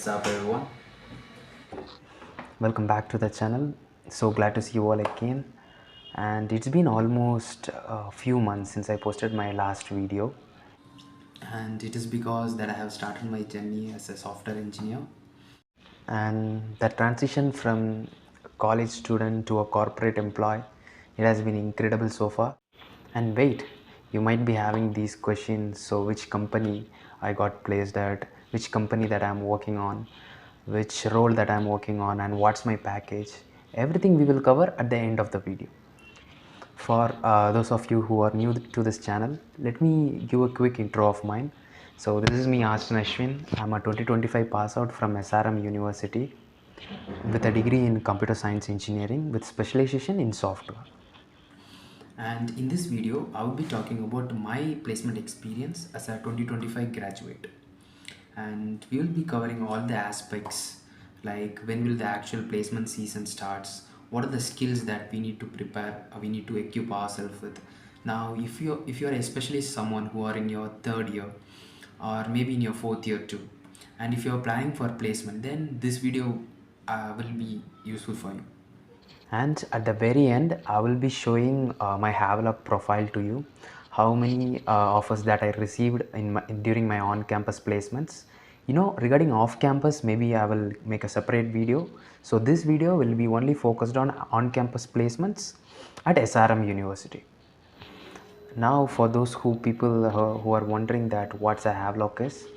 What's up, everyone? Welcome back to the channel. So glad to see you all again. And it's been almost a few months since I posted my last video. And it is because that I have started my journey as a software engineer. And the transition from a college student to a corporate employee, it has been incredible so far. And wait, you might be having these questions. So which company I got placed at, which company that I'm working on, which role that I'm working on, and what's my package. Everything we will cover at the end of the video. For those of you who are new to this channel, let me give a quick intro of mine. So this is me, Aswin. I'm a 2025 pass out from SRM University with a degree in computer science engineering with specialization in software. And in this video, I will be talking about my placement experience as a 2025 graduate. And we will be covering all the aspects like when will the actual placement season starts, what are the skills that we need to prepare, we need to equip ourselves with. Now, if you're especially someone who are in your third year or maybe in your fourth year too, and if you're planning for placement, then this video will be useful for you. And at the very end, I will be showing my Havelock profile to you, how many offers that I received during my on-campus placements. Regarding off-campus, maybe I will make a separate video. So this video will be only focused on-campus placements at SRM University. Now, for those people who are wondering that what's a Havelock is,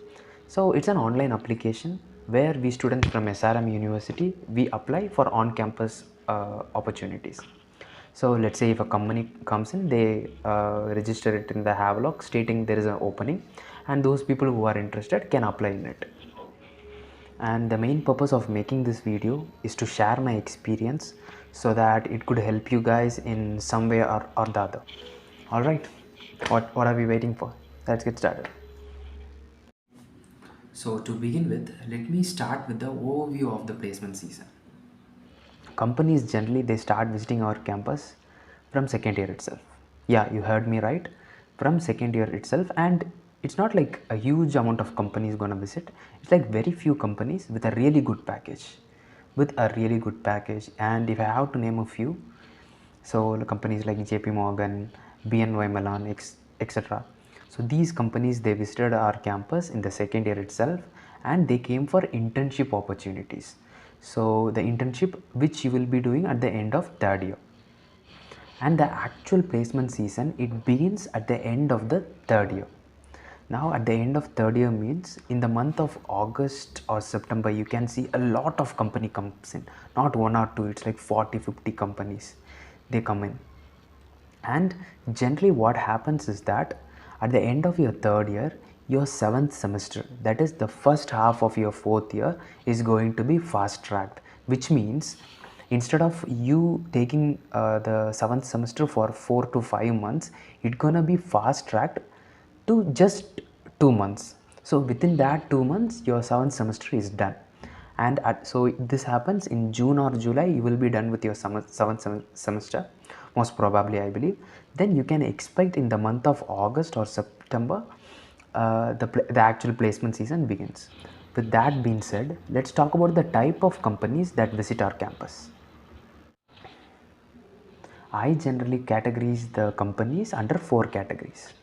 so it's an online application where we students from SRM University we apply for on-campus opportunities. So let's say if a company comes in, they register it in the Havelock stating there is an opening, and those people who are interested can apply in it. And the main purpose of making this video is to share my experience so that it could help you guys in some way or the other. All right, what are we waiting for? Let's get started. So to begin with, let me start with the overview of the placement season. Companies generally they start visiting our campus from second year itself. Yeah, you heard me right, from second year itself. And it's not like a huge amount of companies gonna visit. It's like very few companies with a really good package, and if I have to name a few, so the companies like JP Morgan, BNY Mellon, etc. So these companies they visited our campus in the second year itself, and they came for internship opportunities. So the internship which you will be doing at the end of third year, and the actual placement season it begins at the end of the third year. Now at the end of third year means in the month of August or September you can see a lot of company comes in, not one or two, it's like 40-50 companies they come in. And generally what happens is that at the end of your third year, your seventh semester, that is the first half of your fourth year, is going to be fast tracked, which means instead of you taking the seventh semester for 4 to 5 months, it's gonna be fast tracked to just 2 months. So within that 2 months, your seventh semester is done. And so this happens in June or July, you will be done with your seventh semester, most probably, I believe. Then you can expect in the month of August or September, the actual placement season begins. With that being said, let's talk about the type of companies that visit our campus. I generally categorize the companies under 4 categories.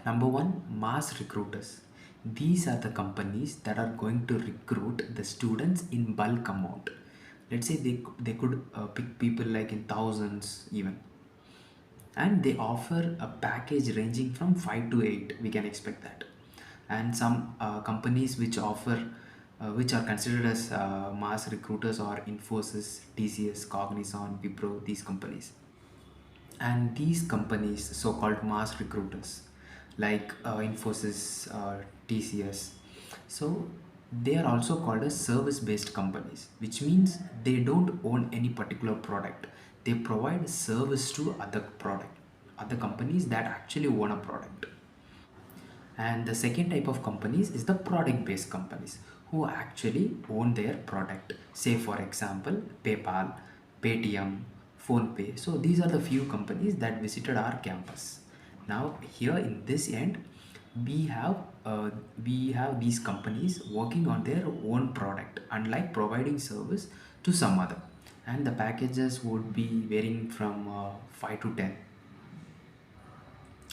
Number one, mass recruiters. These are the companies that are going to recruit the students in bulk amount. Let's say they could pick people like in thousands even. And they offer a package ranging from 5 to 8, we can expect that. And some companies which offer which are considered as mass recruiters are Infosys, TCS, Cognizant, Wipro, these companies. And these companies, so-called mass recruiters like Infosys, TCS, so they are also called as service-based companies, which means they don't own any particular product. They provide service to other companies that actually own a product. And the second type of companies is the product based companies who actually own their product. Say for example, PayPal, Paytm, PhonePe. So these are the few companies that visited our campus. Now here in this end, we have uh, we have these companies working on their own product, unlike providing service to some other, and the packages would be varying from 5 to 10.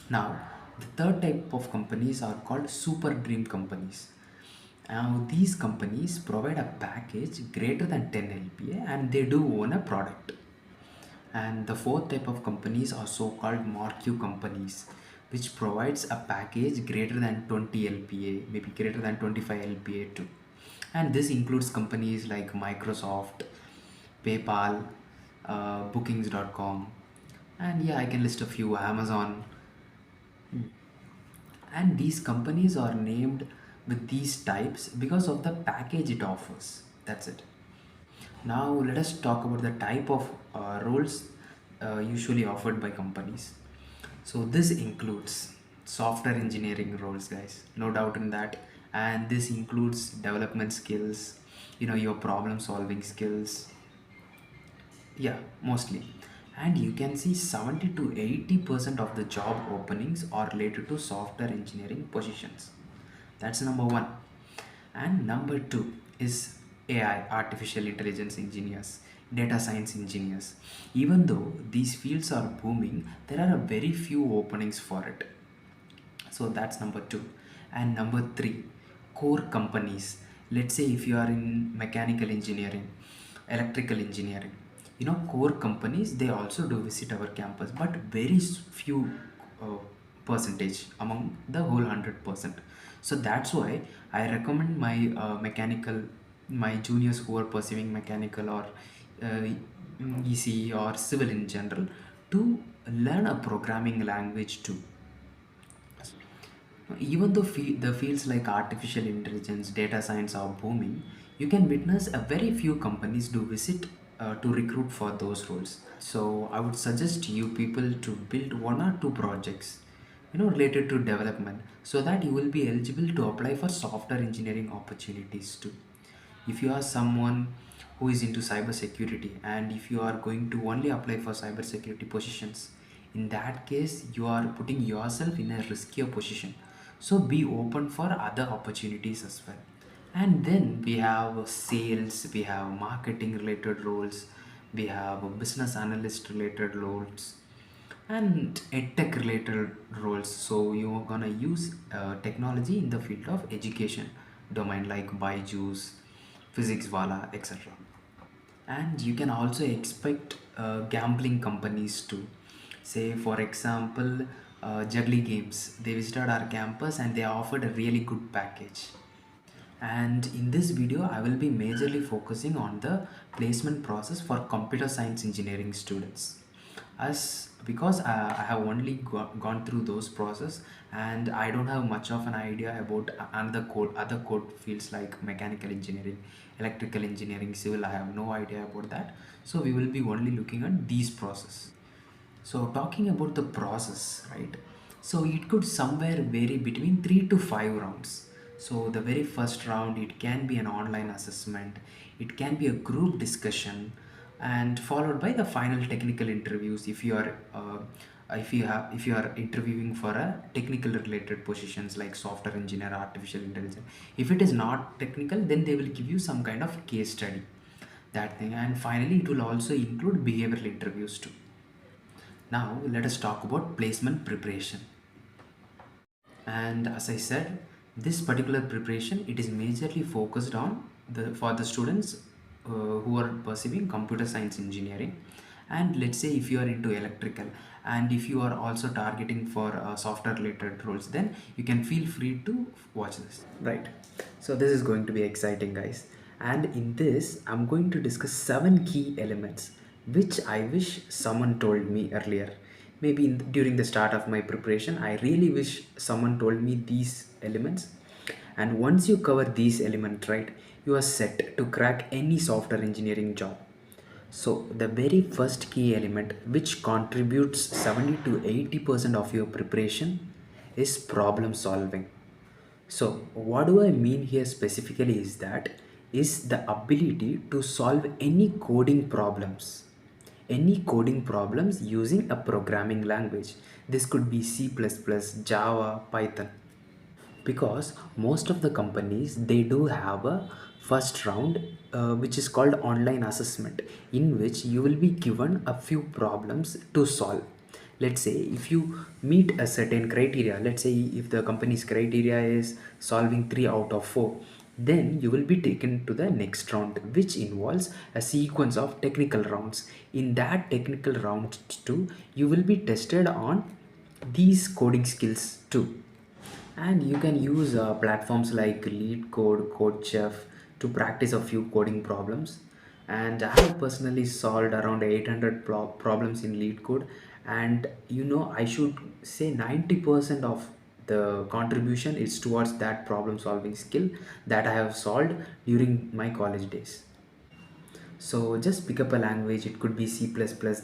Now, the third type of companies are called super dream companies. Now, these companies provide a package greater than 10 LPA and they do own a product. And the fourth type of companies are so-called marquee companies, which provides a package greater than 20 LPA, maybe greater than 25 LPA too. And this includes companies like Microsoft, PayPal, Bookings.com, and yeah, I can list a few, Amazon. And these companies are named with these types because of the package it offers. That's it. Now let us talk about the type of roles usually offered by companies. So this includes software engineering roles, guys, no doubt in that. And this includes development skills, your problem solving skills. Yeah, mostly. And you can see 70 to 80% of the job openings are related to software engineering positions. That's number one. And number two is AI, artificial intelligence engineers, data science engineers. Even though these fields are booming, there are a very few openings for it. So that's number two. And number three, core companies. Let's say if you are in mechanical engineering, electrical engineering, core companies, they also do visit our campus, but very few uh, percentage among the whole 100%. So that's why I recommend my juniors who are pursuing mechanical or ECE or civil in general to learn a programming language too. Even though the fields like artificial intelligence, data science are booming, you can witness a very few companies do visit to recruit for those roles. So I would suggest you people to build one or two projects, related to development, so that you will be eligible to apply for software engineering opportunities too. If you are someone who is into cybersecurity and if you are going to only apply for cybersecurity positions, in that case you are putting yourself in a riskier position. So be open for other opportunities as well. And then we have sales, we have marketing related roles, we have business analyst related roles, and edtech related roles. So you're gonna use technology in the field of education domain like Byju's, Physics Wala, etc. And you can also expect gambling companies to say, for example, Juggly Games. They visited our campus and they offered a really good package. And in this video I will be majorly focusing on the placement process for computer science engineering students, as because I have only gone through those process and I don't have much of an idea about another other code fields like mechanical engineering, electrical engineering, civil. I have no idea about that, so we will be only looking at these process. So talking about the process, right? So it could somewhere vary between 3 to 5 rounds. So the very first round, it can be an online assessment, it can be a group discussion, and followed by the final technical interviews if you are if you are interviewing for a technical related positions like software engineer, artificial intelligence. If it is not technical, then they will give you some kind of case study, that thing. And finally it will also include behavioral interviews too. Now let us talk about placement preparation. And as I said, this particular preparation, it is majorly focused on the for the students who are pursuing computer science engineering. And let's say if you are into electrical and if you are also targeting for software related roles, then you can feel free to watch this. Right. So this is going to be exciting, guys. And in this, I'm going to discuss 7 key elements which I wish someone told me earlier. Maybe during the start of my preparation, I really wish someone told me these elements. And once you cover these elements, right, you are set to crack any software engineering job. So the very first key element which contributes 70 to 80% of your preparation is problem solving. So what do I mean here specifically is that is the ability to solve any coding problems. Any coding problems using a programming language. This could be C++, Java, Python. because most of the companies they do have a first round which is called online assessment, in which you will be given a few problems to solve. Let's say if you meet a certain criteria, let's say if the company's criteria is solving 3 out of 4, then you will be taken to the next round, which involves a sequence of technical rounds. In that technical round too, you will be tested on these coding skills too. And you can use platforms like lead code code chef to practice a few coding problems. And I have personally solved around 800 problems in lead code. And I should say 90% of the contribution is towards that problem solving skill that I have solved during my college days. So just pick up a language, it could be C++,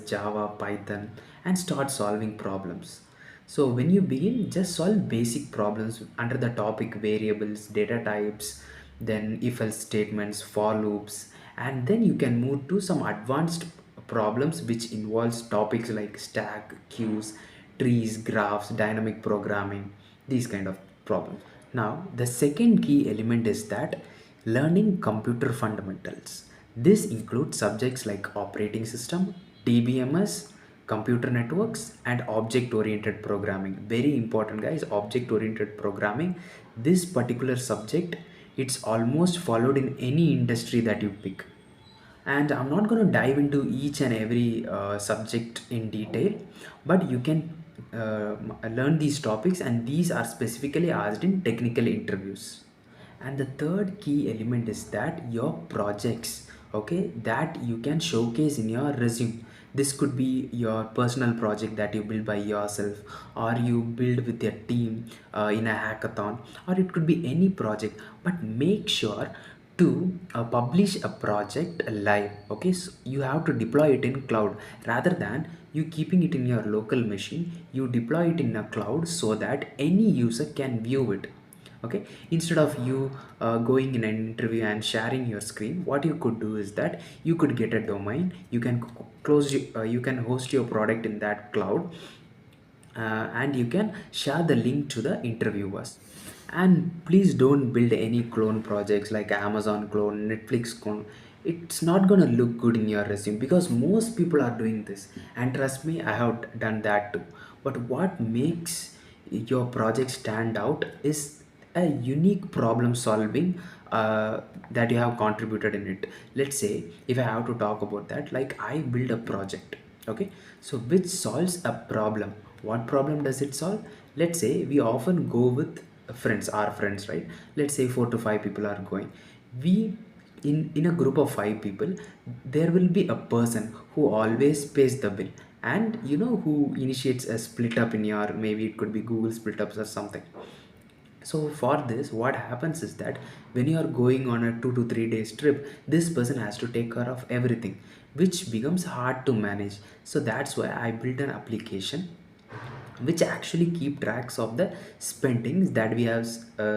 Java, Python, and start solving problems. So when you begin, just solve basic problems under the topic variables, data types, then if else statements, for loops, and then you can move to some advanced problems which involves topics like stack, queues, trees, graphs, dynamic programming, these kind of problems. Now, the second key element is that learning computer fundamentals. This includes subjects like operating system, DBMS, computer networks, and object oriented programming. Very important, guys, object oriented programming. This particular subject, it's almost followed in any industry that you pick. And I'm not going to dive into each and every subject in detail, but you can learn these topics, and these are specifically asked in technical interviews. And the third key element is that your projects, okay, that you can showcase in your resume. This could be your personal project that you build by yourself, or you build with your team in a hackathon, or it could be any project. But make sure to publish a project live. Okay, so you have to deploy it in cloud rather than you keeping it in your local machine. You deploy it in a cloud so that any user can view it. Okay, instead of you going in an interview and sharing your screen, what you could do is that you could get a domain, you can you can host your product in that cloud, and you can share the link to the interviewers. And please don't build any clone projects like Amazon clone, Netflix clone. It's not gonna look good in your resume because most people are doing this, and trust me, I have done that too. But what makes your project stand out is a unique problem solving that you have contributed in it. Let's say if I have to talk about that, like I build a project, okay, so which solves a problem. What problem does it solve? Let's say we often go with friends, our friends, right? Let's say 4 to 5 people are going. We in a group of 5 people, there will be a person who always pays the bill, and who initiates a split up in your, maybe it could be Google split ups or something. So for this, what happens is that when you are going on a 2 to 3 days trip, this person has to take care of everything, which becomes hard to manage. So that's why I built an application which actually keep tracks of the spendings that we have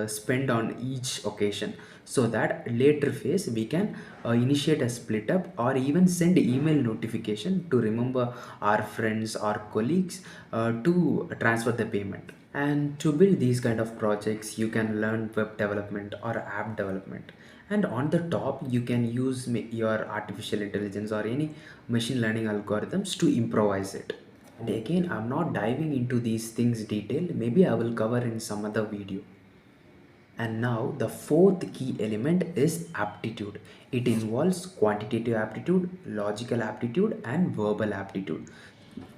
spent on each occasion, so that later phase we can initiate a split up or even send email notification to remember our friends or colleagues to transfer the payment. And to build these kind of projects, you can learn web development or app development. And on the top, you can use your artificial intelligence or any machine learning algorithms to improvise it. And again, I'm not diving into these things detail. Maybe I will cover in some other video. And now the fourth key element is aptitude. It involves quantitative aptitude, logical aptitude, and verbal aptitude.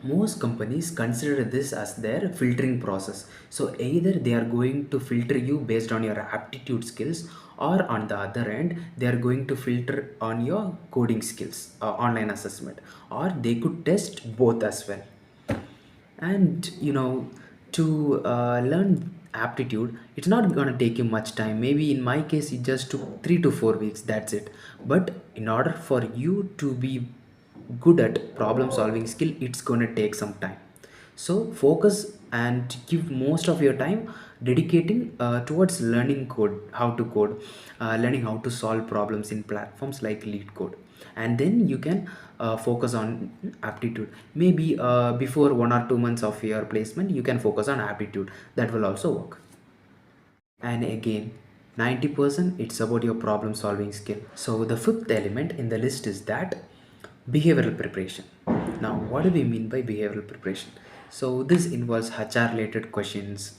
Most companies consider this as their filtering process. So either they are going to filter you based on your aptitude skills, or on the other end they are going to filter on your coding skills, online assessment, or they could test both as well. And to learn aptitude, it's not going to take you much time. Maybe in my case it just took 3 to 4 weeks, that's it. But in order for you to be good at problem solving skill, it's going to take some time. So focus and give most of your time dedicating towards learning code, how to code, learning how to solve problems in platforms like lead code. And then you can focus on aptitude. Maybe before 1 or 2 months of your placement, you can focus on aptitude. That will also work. And again, 90% it's about your problem solving skill. So the fifth element in the list is that behavioral preparation. Now, what do we mean by behavioral preparation? So this involves HR related questions,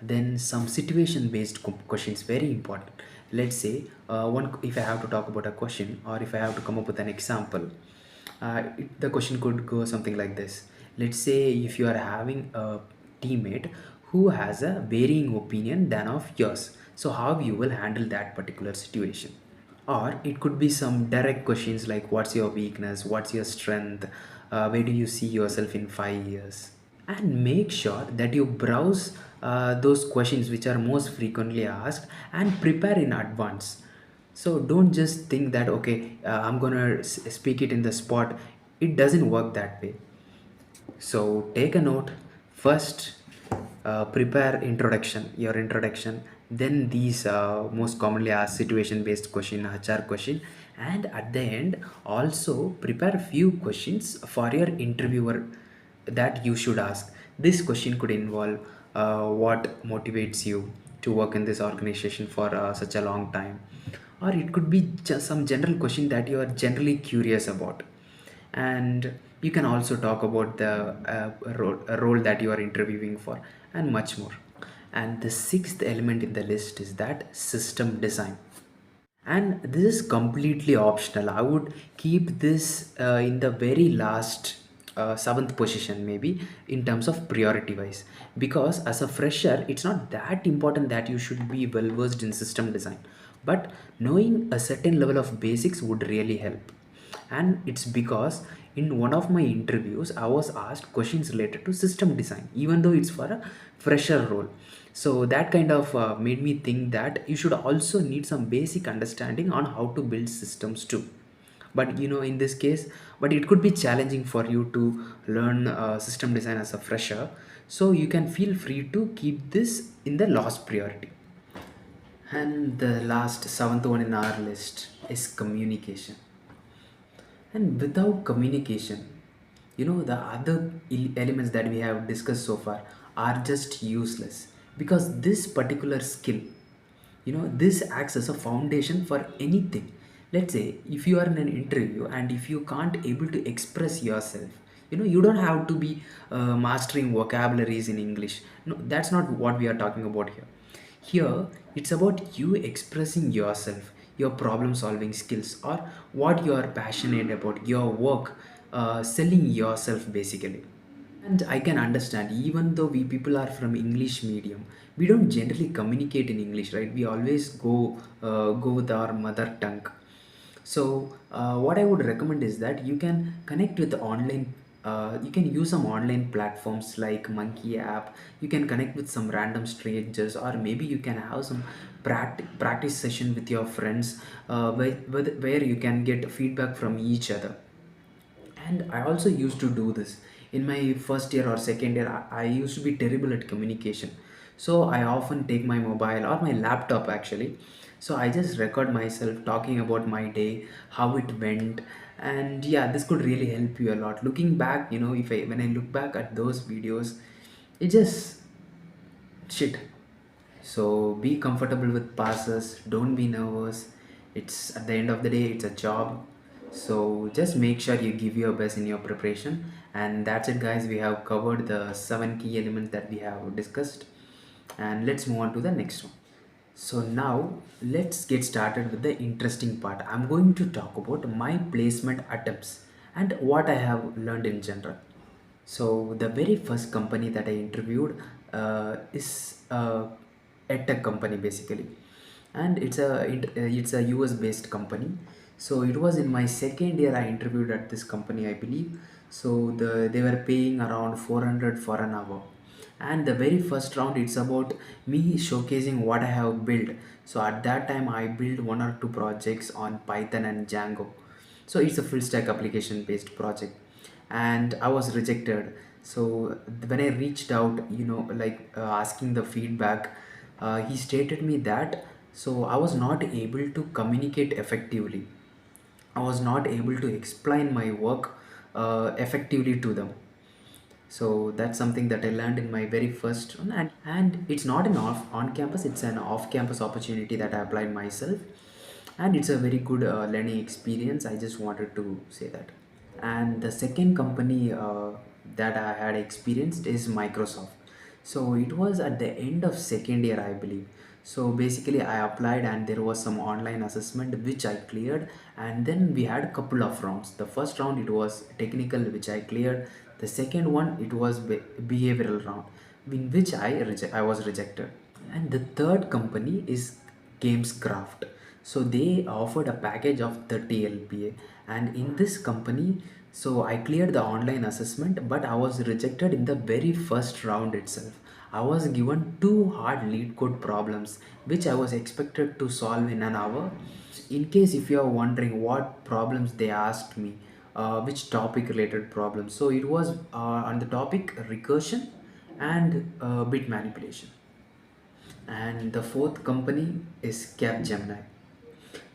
then some situation based questions, very important. Let's say one, if I have to talk about a question or if I have to come up with an example, the question could go something like this. Let's say if you are having a teammate who has a varying opinion than of yours, so how you will handle that particular situation. Or it could be some direct questions like what's your weakness, what's your strength, where do you see yourself in 5 years. And make sure that you browse those questions which are most frequently asked and prepare in advance. So don't just think that okay, I'm gonna speak it in the spot. It doesn't work that way. So take a note. First, prepare your introduction. Then these most commonly asked situation-based question, HR question, and at the end also prepare few questions for your interviewer that you should ask. This question could involve what motivates you to work in this organization for such a long time, or it could be just some general question that you are generally curious about. And you can also talk about the role that you are interviewing for and much more. And the sixth element in the list is that system design, and this is completely optional. I would keep this in the very last seventh position maybe in terms of priority wise, because as a fresher it's not that important that you should be well versed in system design, but knowing a certain level of basics would really help. And it's because in one of my interviews I was asked questions related to system design even though it's for a fresher role. So that kind of made me think that you should also need some basic understanding on how to build systems too. But in this case, but it could be challenging for you to learn system design as a fresher, so you can feel free to keep this in the last priority. And the last seventh one in our list is communication. And without communication, the other elements that we have discussed so far are just useless, because this particular skill, this acts as a foundation for anything. Let's say if you are in an interview and if you can't able to express yourself, you don't have to be mastering vocabularies in English. No, that's not what we are talking about here. Here, it's about you expressing yourself, your problem solving skills, or what you are passionate about, your work, selling yourself basically. And I can understand, even though we people are from English medium, we don't generally communicate in English, right? We always go with our mother tongue. So what I would recommend is that you can connect with the online. You can use some online platforms like Monkey app. You can connect with some random strangers, or maybe you can have some practice session with your friends, where you can get feedback from each other. And I also used to do this in my first year or second year. I used to be terrible at communication, so I often take my mobile or my laptop actually. So I just record myself talking about my day, how it went. And yeah, this could really help you a lot looking back. If I when I look back at those videos, it just shit. So be comfortable with passes, don't be nervous. It's at the end of the day, it's a job. So just make sure you give your best in your preparation. And that's it, guys. We have covered the seven key elements that we have discussed. And let's move on to the next one. So now let's get started with the interesting part. I'm going to talk about my placement attempts and what I have learned in general. So the very first company that I interviewed is a tech company basically, and it's a US based company. So it was in my second year I interviewed at this company, I believe. So they were paying around 400 for an hour, and the very first round it's about me showcasing what I have built. So at that time I built one or two projects on Python and Django. So it's a full stack application based project, and I was rejected. So when I reached out, like asking the feedback, he stated me that so I was not able to communicate effectively. I was not able to explain my work effectively to them. So that's something that I learned in my very first one. And it's not an off on campus, it's an off campus opportunity that I applied myself, and it's a very good learning experience. I just wanted to say that. And the second company that I had experienced is Microsoft. So it was at the end of second year, I believe. So basically I applied and there was some online assessment which I cleared, and then we had a couple of rounds. The first round it was technical, which I cleared. The second one it was behavioral round, in which I was rejected. And the third company is Gamescraft. So they offered a package of 30 LPA, and in this company, so I cleared the online assessment, but I was rejected in the very first round itself. I was given two hard lead code problems which I was expected to solve in an hour. In case if you are wondering what problems they asked me, which topic related problems, so it was on the topic recursion and bit manipulation. And the fourth company is Capgemini.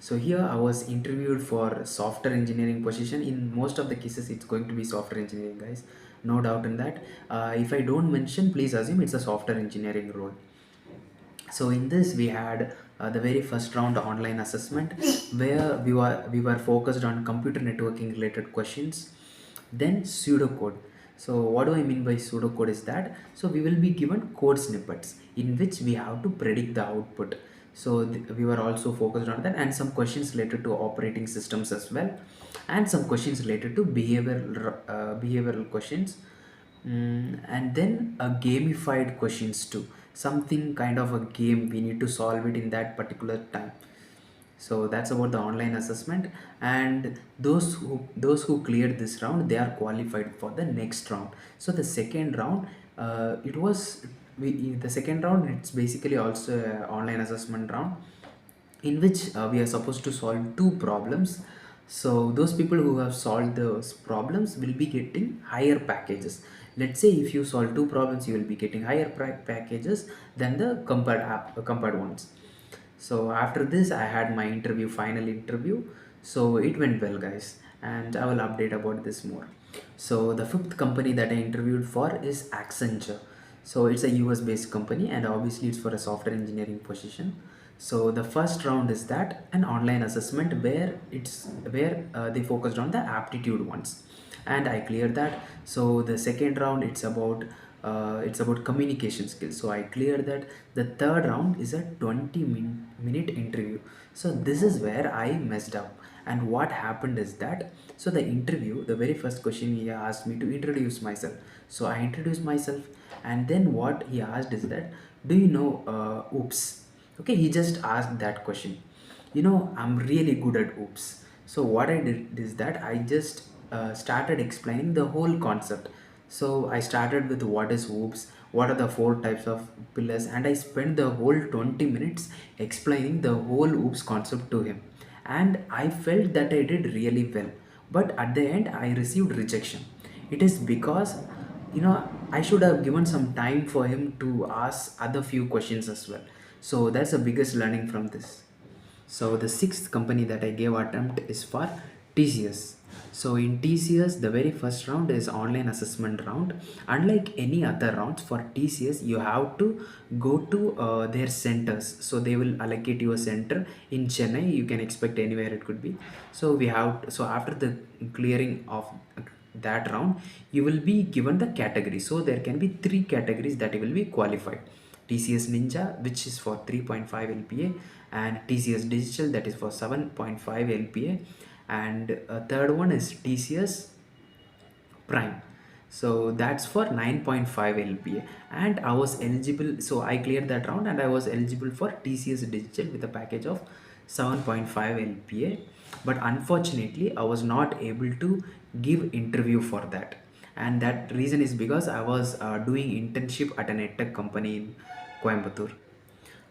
So here I was interviewed for software engineering position. In most of the cases, it's going to be software engineering, guys. No doubt in that. If I don't mention, please assume it's a software engineering role. So in this we had the very first round online assessment where we were focused on computer networking related questions, then pseudocode. So what do I mean by pseudocode is that, so we will be given code snippets in which we have to predict the output. So we were also focused on that, and some questions related to operating systems as well, and some questions related to behavioral questions. And then a gamified questions too, something kind of a game, we need to solve it in that particular time. So that's about the online assessment. And those who cleared this round, they are qualified for the next round. So the second round, it was the second round, it's basically also a online assessment round in which we are supposed to solve two problems. So those people who have solved those problems will be getting higher packages. Let's say if you solve two problems, you will be getting higher packages than the compared ones. So after this I had my final interview. So it went well, guys, and I will update about this more. So the fifth company that I interviewed for is Accenture. So it's a US based company, and obviously it's for a software engineering position. So the first round is that an online assessment where they focused on the aptitude ones, and I cleared that. So the second round, it's about communication skills, so I cleared that. The third round is a 20-minute interview. So this is where I messed up. And what happened is that, so the interview, the very first question, he asked me to introduce myself. So I introduced myself, and then what he asked is that, do you know oops? Okay, he just asked that question. I'm really good at oops. So what I did is that I just started explaining the whole concept. So I started with what is oops, what are the four types of pillars, and I spent the whole 20 minutes explaining the whole oops concept to him. And I felt that I did really well, but at the end I received rejection. It is because, I should have given some time for him to ask other few questions as well. So that's the biggest learning from this. So the sixth company that I gave attempt is for TCS. So in TCS, the very first round is online assessment round. Unlike any other rounds, for TCS you have to go to their centers. So they will allocate you a center in Chennai. You can expect anywhere it could be. So after the clearing of that round, you will be given the category. So there can be three categories that will be qualified: TCS Ninja, which is for 3.5 LPA, and TCS Digital, that is for 7.5 LPA, and a third one is TCS Prime. So that's for 9.5 LPA, and I was eligible. So I cleared that round, and I was eligible for TCS Digital with a package of 7.5 LPA. But unfortunately, I was not able to give interview for that, and that reason is because I was doing internship at an edtech company in Coimbatore.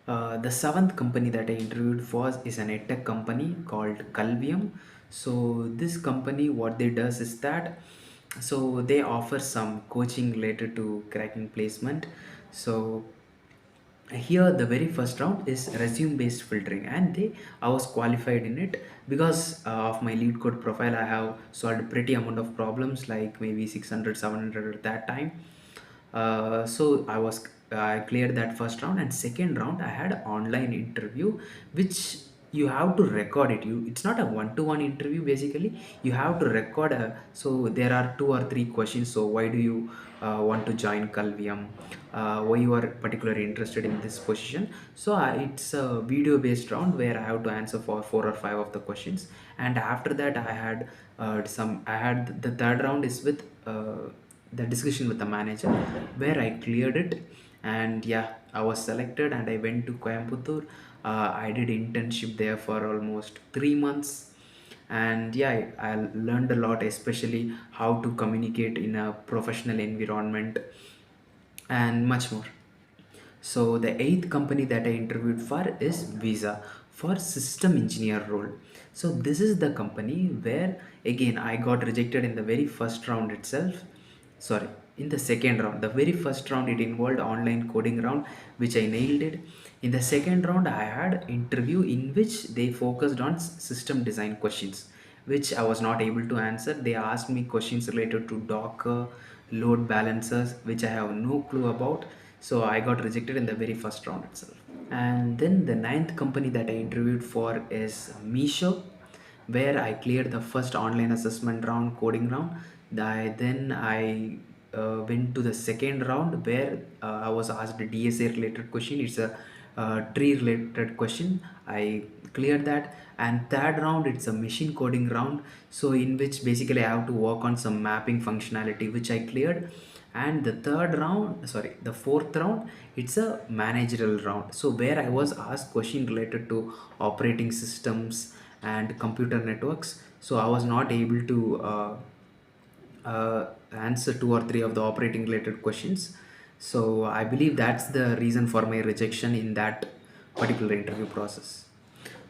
The seventh company that I interviewed for is an edtech company called Calvium. So this company, what they does is that, so they offer some coaching related to cracking placement. So Here the very first round is resume based filtering, and I was qualified in it because of my lead code profile. I have solved pretty amount of problems, like maybe 600, 700 at that time. So I cleared that first round, and second round I had online interview, which you have to record it. It's not a one-to-one interview. Basically, you have to record so there are two or three questions. So why do you want to join Calvium? Why you are particularly interested in this position? So it's a video based round where I have to answer for four or five of the questions. And after that I had the third round is with the discussion with the manager, where I cleared it. And yeah, I was selected and I went to Coimbatore. I did internship there for almost 3 months. And yeah, I learned a lot, especially how to communicate in a professional environment and much more. So the eighth company that I interviewed for is Visa for system engineer role. So this is the company where again I got rejected in the very first round itself. Sorry, in the second round. The very first round it involved online coding round, which I nailed it. In the second round I had interview in which they focused on system design questions, which I was not able to answer. They asked me questions related to Docker, load balancers, which I have no clue about. So I got rejected in the very first round itself. And then the ninth company that I interviewed for is Misho, where I cleared the first online assessment round, coding round. Then I went to the second round where I was asked a DSA related question. It's a tree related question. I cleared that. And third round, it's a machine coding round. So in which basically I have to work on some mapping functionality, which I cleared. And the fourth round, it's a managerial round, so where I was asked question related to operating systems and computer networks. So I was not able to answer two or three of the operating related questions. So I believe that's the reason for my rejection in that particular interview process.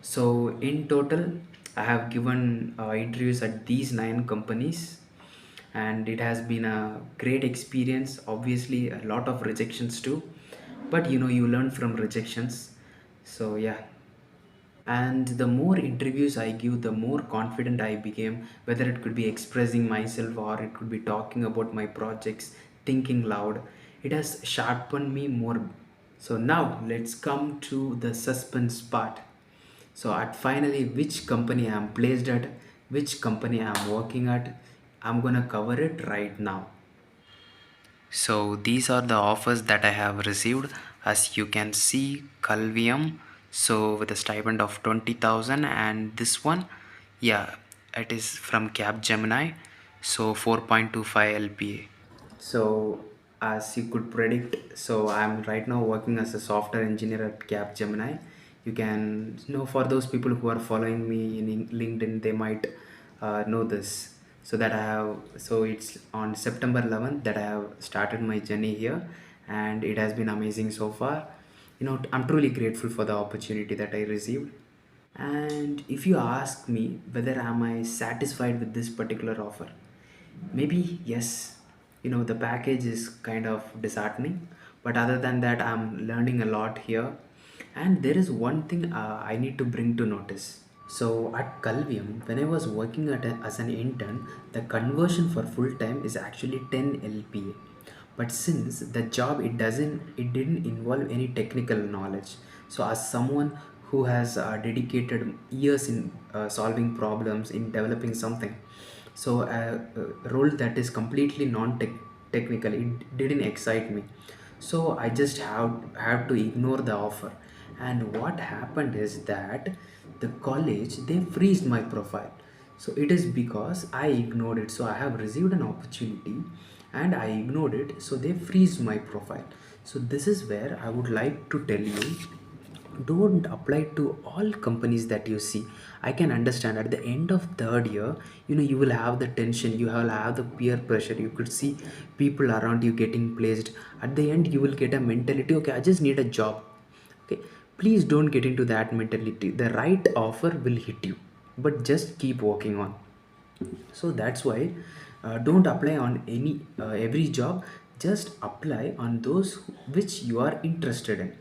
So in total, I have given interviews at these nine companies, and it has been a great experience. Obviously, a lot of rejections too, but you learn from rejections. So yeah, and the more interviews I give, the more confident I became, whether it could be expressing myself or it could be talking about my projects, thinking loud. It has sharpened me more. So now let's come to the suspense part. So at finally, which company I'm placed at, which company I'm working at, I'm gonna cover it right now. So these are the offers that I have received. As you can see, Calvium, so with a stipend of 20,000, and this one, yeah, it is from Capgemini, so 4.25 LPA. So as you could predict, so I'm right now working as a software engineer at Capgemini. You can for those people who are following me in LinkedIn, they might know this. So it's on September 11th that I have started my journey here, and it has been amazing so far. I'm truly grateful for the opportunity that I received. And if you ask me whether am I satisfied with this particular offer, maybe yes. The package is kind of disheartening, but other than that, I'm learning a lot here. And there is one thing I need to bring to notice. So at Calvium, when I was working as an intern, the conversion for full time is actually 10 LPA. But since the job it didn't involve any technical knowledge. So as someone who has dedicated years in solving problems in developing something, so a role that is completely non-technical, it didn't excite me. So I just have to ignore the offer. And what happened is that the college, they freezed my profile. So it is because I ignored it. So I have received an opportunity and I ignored it, so they freezed my profile. So this is where I would like to tell you, don't apply to all companies that you see. I can understand at the end of third year, you will have the tension, you will have the peer pressure, you could see people around you getting placed. At the end you will get a mentality, okay, I just need a job. Okay, please don't get into that mentality. The right offer will hit you, but just keep working on. So that's why, don't apply on every job. Just apply on those which you are interested in.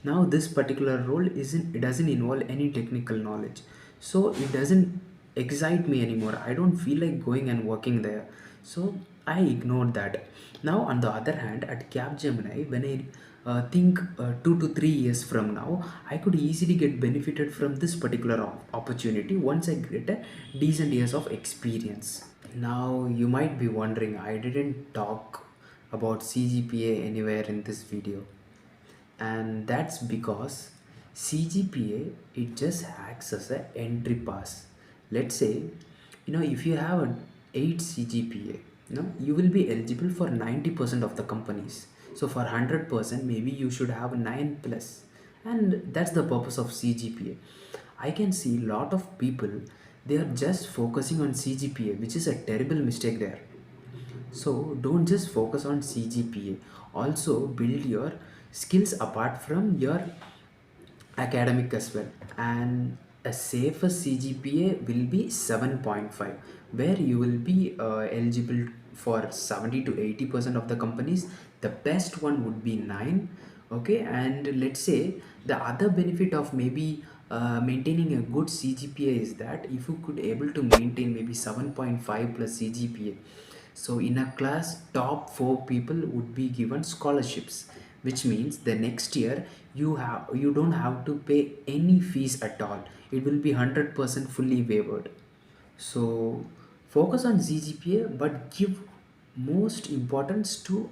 Now this particular role isn't, it doesn't involve any technical knowledge, so it doesn't excite me anymore. I don't feel like going and working there, so I ignored that. Now on the other hand, at Capgemini, when I think 2 to 3 years from now, I could easily get benefited from this particular opportunity once I get a decent years of experience. Now you might be wondering, I didn't talk about CGPA anywhere in this video, and that's because CGPA, it just acts as a entry pass. Let's say, if you have an 8 CGPA, you will be eligible for 90% of the companies. So for 100%, maybe you should have a 9 plus, and that's the purpose of CGPA. I can see a lot of people, they are just focusing on CGPA, which is a terrible mistake there. So don't just focus on CGPA. Also build your skills apart from your academic as well. And a safer CGPA will be 7.5, where you will be eligible for 70 to 80% of the companies. The best one would be 9. Okay, and let's say the other benefit of maybe maintaining a good CGPA is that if you could able to maintain maybe 7.5 plus CGPA, so in a class, top 4 people would be given scholarships, which means the next year you don't have to pay any fees at all. It will be 100% fully waived. So focus on CGPA, but give most importance to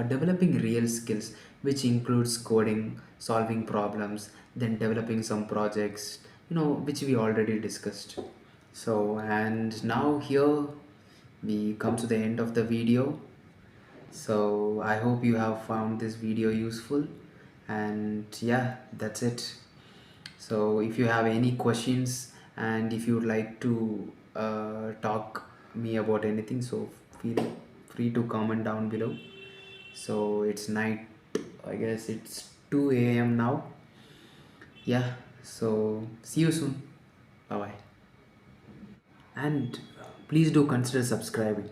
developing real skills, which includes coding, solving problems, then developing some projects, which we already discussed. So, and now here we come to the end of the video. So I hope you have found this video useful, and yeah, that's it. So if you have any questions, and if you would like to talk me about anything, so feel free to comment down below. So it's night, I guess it's 2 a.m. now. Yeah, so see you soon. Bye bye. And please do consider subscribing.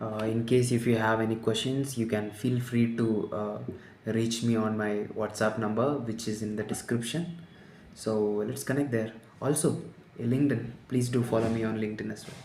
In case if you have any questions, you can feel free to reach me on my WhatsApp number, which is in the description. So let's connect there. Also, LinkedIn, please do follow me on LinkedIn as well.